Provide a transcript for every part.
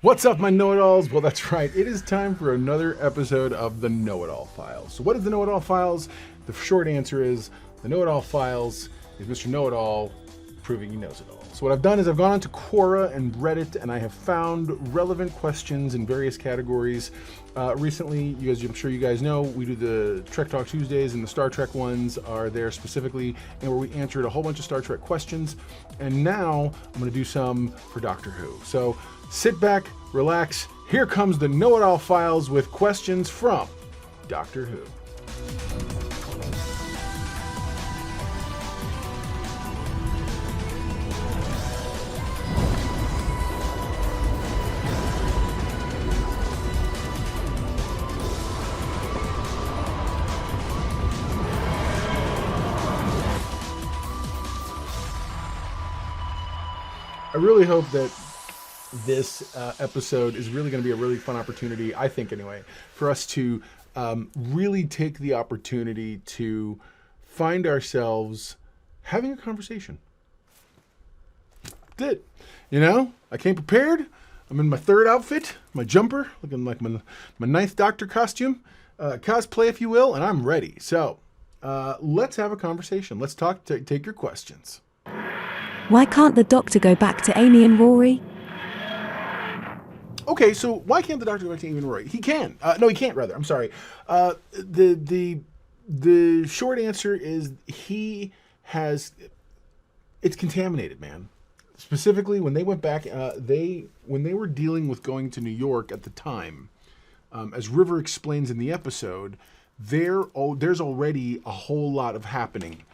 What's up, my know-it-alls? Well, that's right. It is time for another episode of the Know-It-All Files. So what is the Know-It-All Files? The short answer is the Know-It-All Files is Mr. Know-It-All proving he knows it all. So what I've done is I've gone onto Quora and Reddit, and I have found relevant questions in various categories. Recently, I'm sure you guys know, we do the Trek Talk Tuesdays, and the Star Trek ones are there specifically, and where we answered a whole bunch of Star Trek questions. And now I'm going to do some for Doctor Who. So sit back, relax. Here comes the Know-It-All Files with questions from Doctor Who. I really hope that this episode is really going to be a really fun opportunity, I think anyway, for us to really take the opportunity to find ourselves having a conversation. That's it. You know, I came prepared. I'm in my third outfit, my jumper, looking like my ninth Doctor costume, cosplay if you will, and I'm ready. So let's have a conversation. Let's talk, take your questions. Why can't the Doctor go back to Amy and Rory? Okay, so why can't the Doctor go back to Amy and Rory? He can. No, he can't, rather. I'm sorry. The short answer is he has... It's contaminated, man. Specifically, when they went back, when they were dealing with going to New York at the time, as River explains in the episode, there's already a whole lot of happening.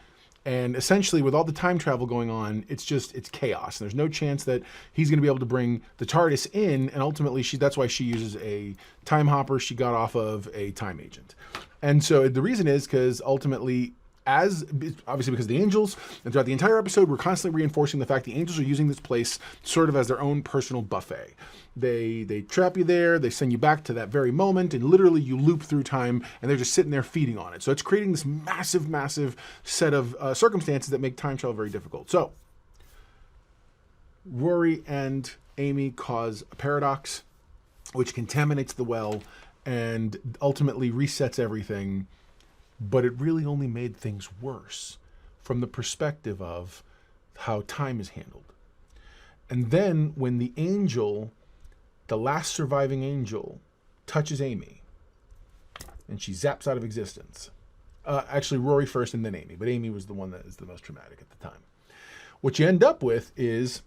And essentially, with all the time travel going on, it's chaos. And there's no chance that he's going to be able to bring the TARDIS in. And ultimately, that's why she uses a time hopper she got off of a time agent. And so the reason is because ultimately, obviously because the angels, and throughout the entire episode, we're constantly reinforcing the fact the angels are using this place sort of as their own personal buffet. They trap you there, they send you back to that very moment, and literally you loop through time, and they're just sitting there feeding on it. So it's creating this massive, massive set of circumstances that make time travel very difficult. So Rory and Amy cause a paradox, which contaminates the well and ultimately resets everything. But it really only made things worse from the perspective of how time is handled. And then when the angel, the last surviving angel, touches Amy, and she zaps out of existence. Actually, Rory first and then Amy, but Amy was the one that is the most traumatic at the time. What you end up with is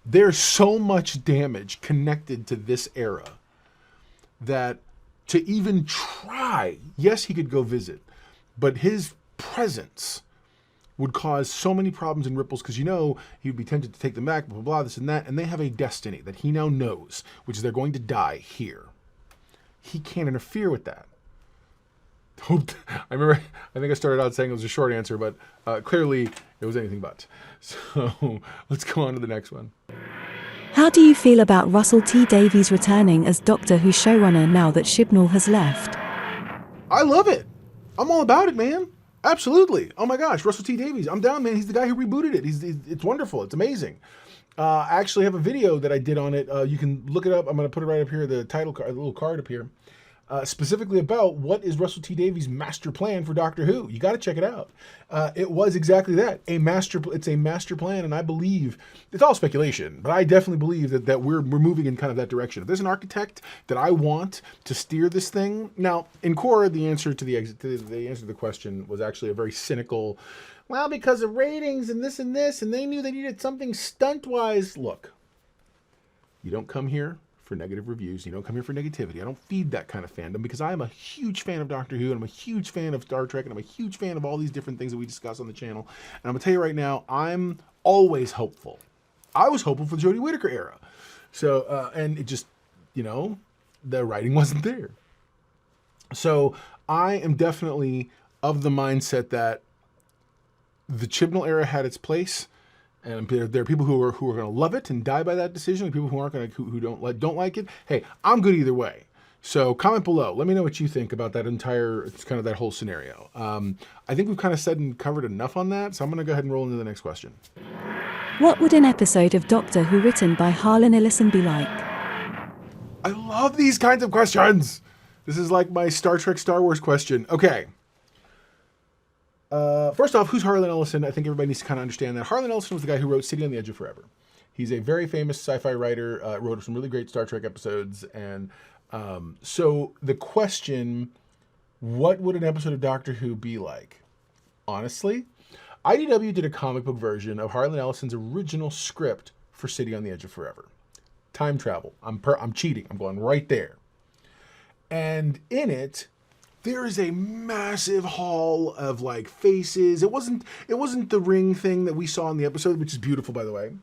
there's so much damage connected to this era that to even try, yes, he could go visit, but his presence would cause so many problems and ripples because, he would be tempted to take them back, blah, blah, blah, this and that, and they have a destiny that he now knows, which is they're going to die here. He can't interfere with that. I think I started out saying it was a short answer, but clearly it was anything but. So let's go on to the next one. How do you feel about Russell T Davies returning as Doctor Who showrunner now that Chibnall has left? I love it. I'm all about it, man. Absolutely. Oh my gosh, Russell T Davies. I'm down, man. He's the guy who rebooted it. It's wonderful. It's amazing. I actually have a video that I did on it. You can look it up. I'm going to put it right up here, the title card, the little card up here. Specifically about what is Russell T Davies' master plan for Doctor Who. You got to check it out. It was exactly that, it's a master plan, and I believe, it's all speculation, but I definitely believe that we're moving in kind of that direction. If there's an architect that I want to steer this thing, now in Quora, the answer to the question was actually a very cynical, well, because of ratings and this, and they knew they needed something stunt-wise. Look, you don't come here for negative reviews. You don't come here for negativity. I don't feed that kind of fandom because I'm a huge fan of Doctor Who, and I'm a huge fan of Star Trek, and I'm a huge fan of all these different things that we discuss on the channel. And I'm going to tell you right now, I'm always hopeful. I was hopeful for the Jodie Whittaker era. So, and it just, the writing wasn't there. So I am definitely of the mindset that the Chibnall era had its place. And there are people who are going to love it and die by that decision, and people who aren't going to, who don't like it. Hey, I'm good either way. So comment below. Let me know what you think about that that whole scenario. I think we've kind of said and covered enough on that, so I'm going to go ahead and roll into the next question. What would an episode of Doctor Who written by Harlan Ellison be like? I love these kinds of questions. This is like my Star Trek, Star Wars question. Okay. First off, who's Harlan Ellison? I think everybody needs to kind of understand that. Harlan Ellison was the guy who wrote City on the Edge of Forever. He's a very famous sci-fi writer, wrote some really great Star Trek episodes. And so the question, what would an episode of Doctor Who be like? Honestly, IDW did a comic book version of Harlan Ellison's original script for City on the Edge of Forever. Time travel. I'm cheating. I'm going right there. And in it, there is a massive hall of like faces. It wasn't the ring thing that we saw in the episode, which is beautiful, by the way,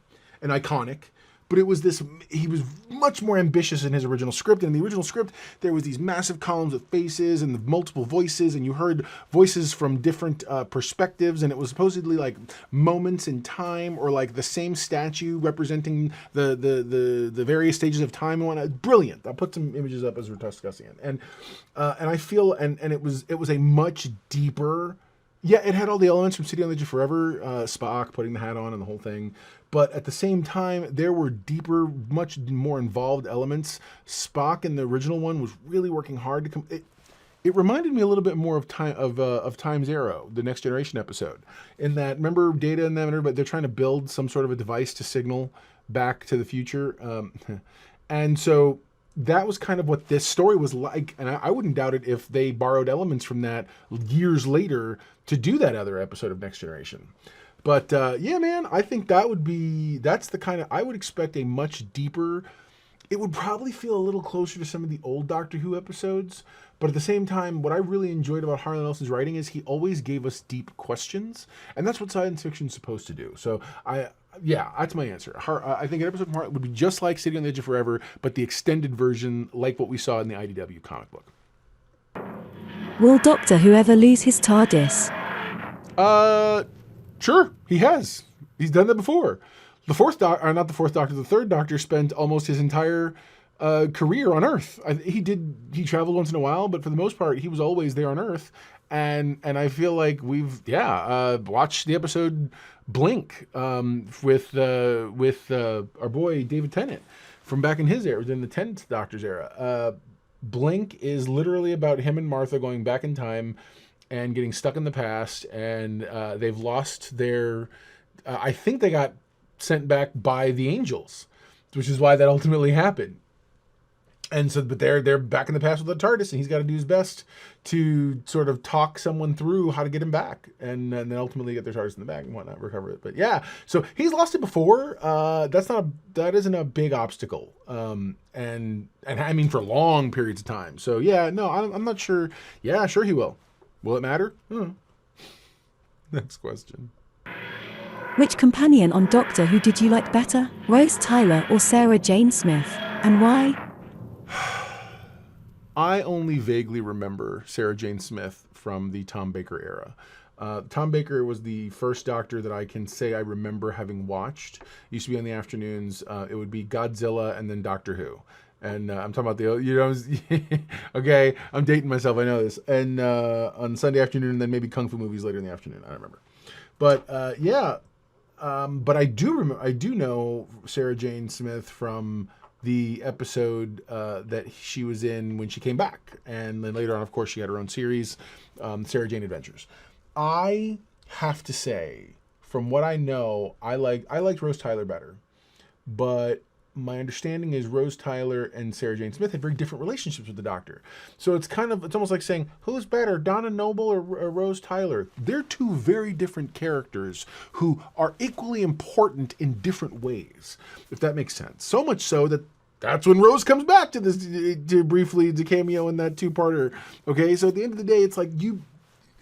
and iconic. But it was this, he was much more ambitious in his original script. In the original script, there was these massive columns of faces and the multiple voices, and you heard voices from different perspectives, and it was supposedly like moments in time, or like the same statue representing the various stages of time and whatnot. Brilliant. I'll put some images up as we're discussing it. And I feel, and it was a much deeper, yeah, it had all the elements from City on the Edge of Forever, Spock putting the hat on and the whole thing. But at the same time, there were deeper, much more involved elements. Spock in the original one was really working hard to come. It reminded me a little bit more of Time's Arrow, the Next Generation episode. In that, remember Data and them, and everybody, they're trying to build some sort of a device to signal back to the future. And so that was kind of what this story was like. And I wouldn't doubt it if they borrowed elements from that years later to do that other episode of Next Generation. But yeah, man, I think that's the kind of, I would expect a much deeper, it would probably feel a little closer to some of the old Doctor Who episodes. But at the same time, what I really enjoyed about Harlan Ellison's writing is he always gave us deep questions. And that's what science fiction is supposed to do. So yeah, that's my answer. I think an episode from Harlan would be just like City on the Edge of Forever, but the extended version like what we saw in the IDW comic book. Will Doctor Who ever lose his TARDIS? Sure, he has. He's done that before. The third Doctor spent almost his entire career on Earth. He traveled once in a while, but for the most part, he was always there on Earth. And I feel like we've watched the episode Blink with our boy David Tennant from back in his era, in the 10th Doctor's era. Blink is literally about him and Martha going back in time and getting stuck in the past, and they've lost their. I think they got sent back by the angels, which is why that ultimately happened. And so, but they're back in the past with the TARDIS, and he's got to do his best to sort of talk someone through how to get him back, and then ultimately get their TARDIS in the back and whatnot, recover it. But yeah, so he's lost it before. That isn't a big obstacle, and I mean for long periods of time. So yeah, no, I'm not sure. Yeah, sure he will. Will it matter? Next question. Which companion on Doctor Who did you like better, Rose Tyler or Sarah Jane Smith, and why? I only vaguely remember Sarah Jane Smith from the Tom Baker era. Tom Baker was the first Doctor that I can say I remember having watched. It used to be on the afternoons. It would be Godzilla and then Doctor Who. And I'm talking about okay, I'm dating myself, I know this. And on Sunday afternoon, and then maybe Kung Fu movies later in the afternoon, I don't remember. But yeah, but I do know Sarah Jane Smith from the episode that she was in when she came back. And then later on, of course, she had her own series, Sarah Jane Adventures. I have to say, from what I know, I liked Rose Tyler better. But my understanding is Rose Tyler and Sarah Jane Smith had very different relationships with the Doctor. So it's almost like saying, who's better, Donna Noble or Rose Tyler? They're two very different characters who are equally important in different ways, if that makes sense. So much so that's when Rose comes back to this briefly to cameo in that two-parter. Okay, so at the end of the day, it's like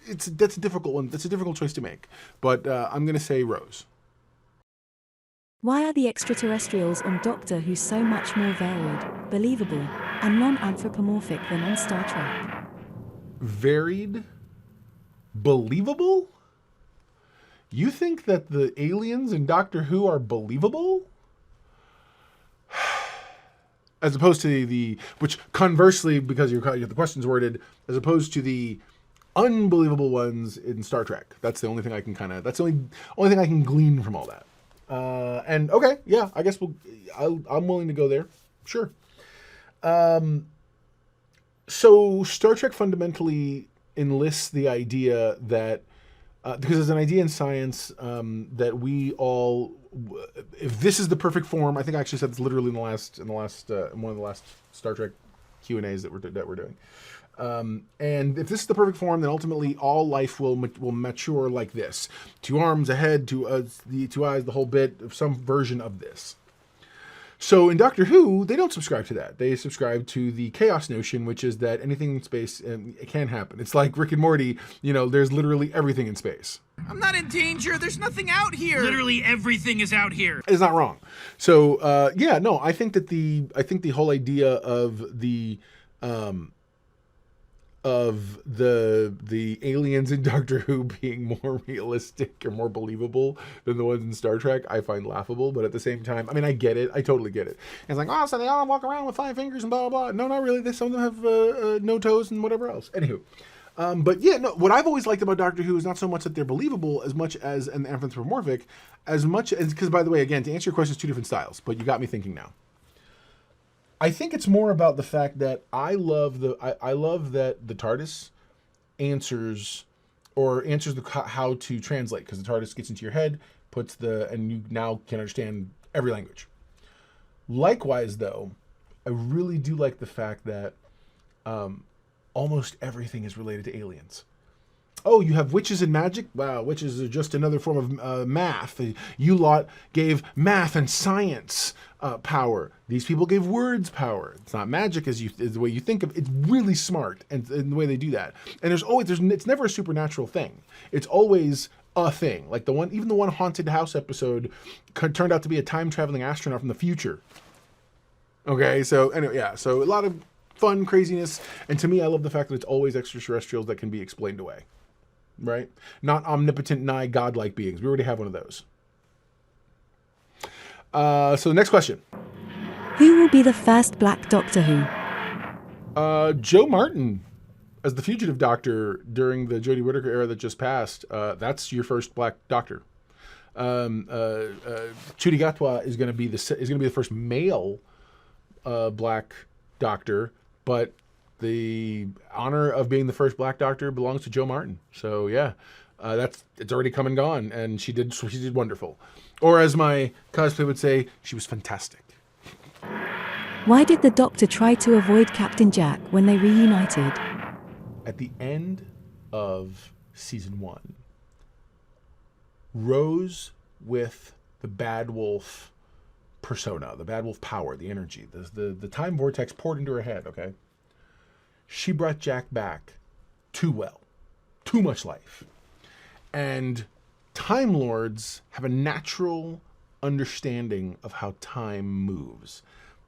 that's a difficult one. That's a difficult choice to make. But I'm going to say Rose. Why are the extraterrestrials on Doctor Who so much more varied, believable, and non-anthropomorphic than on Star Trek? Varied? Believable? You think that the aliens in Doctor Who are believable? As opposed to which conversely, because the question's worded, as opposed to the unbelievable ones in Star Trek. That's the only thing I can that's the only thing I can glean from all that. And okay, yeah, I guess I'm willing to go there. Sure. So Star Trek fundamentally enlists the idea that because there's an idea in science that we all, if this is the perfect form, I think I actually said this literally in one of the last Star Trek Q&As that we're doing. And if this is the perfect form, then ultimately all life will mature like this: 2 arms, a head, 2 eyes, the whole bit of some version of this. So in Doctor Who, they don't subscribe to that. They subscribe to the chaos notion, which is that anything in space it can happen. It's like Rick and Morty. There's literally everything in space. I'm not in danger. There's nothing out here. Literally everything is out here. It's not wrong. So I think that the whole idea of the aliens in Doctor Who being more realistic or more believable than the ones in Star Trek, I find laughable. But at the same time, I mean, I get it. I totally get it. And it's like, oh, so they all walk around with 5 fingers and blah, blah, blah. No, not really. Some of them have no toes and whatever else. Anywho. But yeah, no, what I've always liked about Doctor Who is not so much that they're believable as much as an anthropomorphic, as much as, because by the way, again, to answer your question, it's 2 different styles, but you got me thinking now. I think it's more about the fact that I love that the TARDIS answers how to translate, because the TARDIS gets into your head, and you now can understand every language. Likewise, though, I really do like the fact that almost everything is related to aliens. Oh, you have witches and magic? Wow, witches are just another form of math. You lot gave math and science power. These people gave words power. It's not magic as the way you think of it. It's really smart and the way they do that. And it's never a supernatural thing. It's always a thing. Like the one haunted house episode turned out to be a time-traveling astronaut from the future. Okay, so anyway, yeah, so a lot of fun craziness. And to me, I love the fact that it's always extraterrestrials that can be explained away. Right? Not omnipotent, nigh godlike beings. We already have one of those. So the next question. Who will be the first Black Doctor Who? Joe Martin as the fugitive doctor during the Jodie Whittaker era that just passed. That's your first Black Doctor. Chudi Gatwa is going to be the first male Black Doctor, but the honor of being the first Black Doctor belongs to Joe Martin. So yeah, it's already come and gone, and she did wonderful. Or as my cosplay would say, she was fantastic. Why did the Doctor try to avoid Captain Jack when they reunited? At the end of season 1, Rose, with the Bad Wolf persona, the Bad Wolf power, the energy, the time vortex poured into her head, okay? She brought Jack back too well. Too much life. And Time Lords have a natural understanding of how time moves.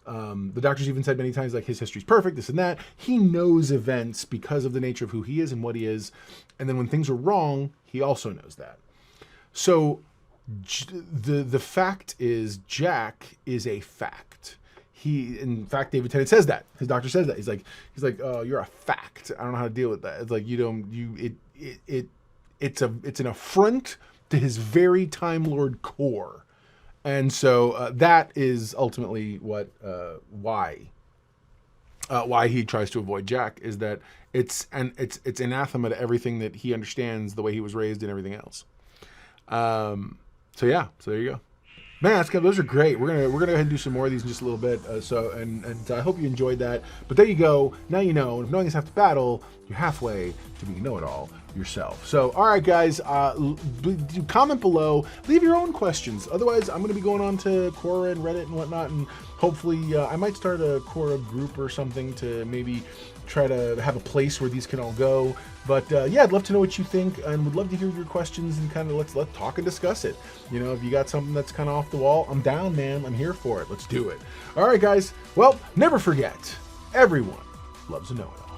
The Doctor's even said many times, like, his history's perfect, this and that. He knows events because of the nature of who he is and what he is. And then when things are wrong, he also knows that. So the fact is, Jack is a fact. In fact, David Tennant says that. His doctor says that. He's like, oh, you're a fact. I don't know how to deal with that. It's like, it's an affront to his very Time Lord core. And so that is ultimately why he tries to avoid Jack, is that it's anathema to everything that he understands, the way he was raised and everything else. So yeah, so there you go. Man, that's good. Those are great. We're gonna go ahead and do some more of these in just a little bit. And I hope you enjoyed that. But there you go. Now you know. And if knowing is half the battle, you're halfway to being know-it-all yourself. So, all right, guys, comment below. Leave your own questions. Otherwise, I'm going to be going on to Quora and Reddit and whatnot, and hopefully I might start a Quora group or something to maybe try to have a place where these can all go. But yeah, I'd love to know what you think, and would love to hear your questions, and kind of let's talk and discuss it. You know, if you got something that's kind of off the wall, I'm down, man. I'm here for it. Let's do it. All right, guys. Well, never forget, everyone loves a know-it-all.